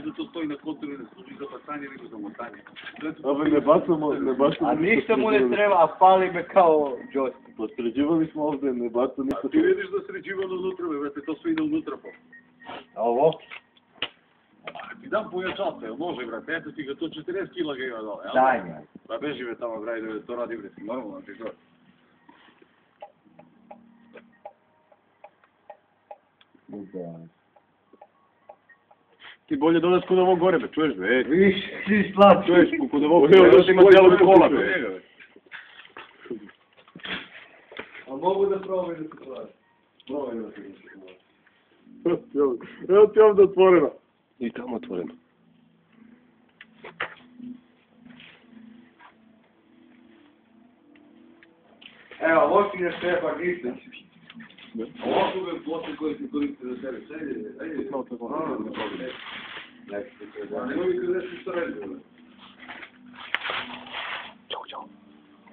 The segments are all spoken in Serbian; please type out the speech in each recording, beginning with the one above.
zato stoji na kontoru i ne služi za bacanje, nego za motanje. Абе, не бацamo. A ništa mu ne treba, a pali me kao joystick. Посреđivali smo ovdje, ne baca ništa. Ti vidiš da sređivano unutra, brate, to sve ide unutra pa. A ovo? Ti dam pojačalce, jel može, brate, eto ti ga, to 40 kila ga ima dole, jel? Daj mi. Pa beži me tamo, brate, da to radi, brate, normalno ti to. Ti bolje dolaz kod ovog gore, be, čuješ, be, ej. Viš, ti slatki. Čuješ, kod ovog gore, još ima djelo kola, be. A mogu da probam da se pravi? Probaj da se pravi. Evo ti ovdje otvoreno. I tamo otvoreno. Evo, lošinje šefa Gislić. Ovo su ove ploče koje ti koriste za sebe, ajde. Nemoj mi kada nešto što reći, brate.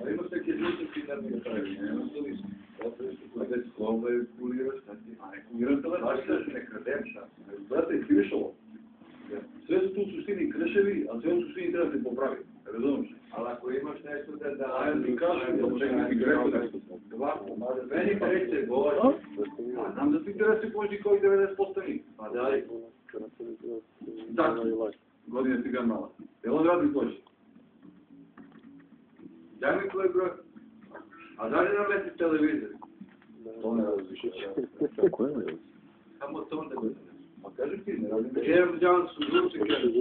Ali ima sve kežučnosti da mi ga pravi, nema što više. Zato je što koje već slova je kuliraš, a ne kuliram telefon. Znaš što ne kradem šta? Brate, krišovo. Sve su tu u suštini kreševi, a sve u suštini treba se popraviti. Razumiješ? Ali ako imaš nešto da... Ajde ti kažem, da čekaj, ti rekao nešto. Ovako, meni kreće govori. A znam da ti interesi pođi koji 90% njih. Pa daj. Tako, godine ti ga mala. Jel on radi pođi? Daj mi tvoj broj. A da li nam leti televizor? To ne radi više. Tako je, evo. Samo to ne radi. Pa kažem ti, ne radi. Jer dan su zvuci, kažem.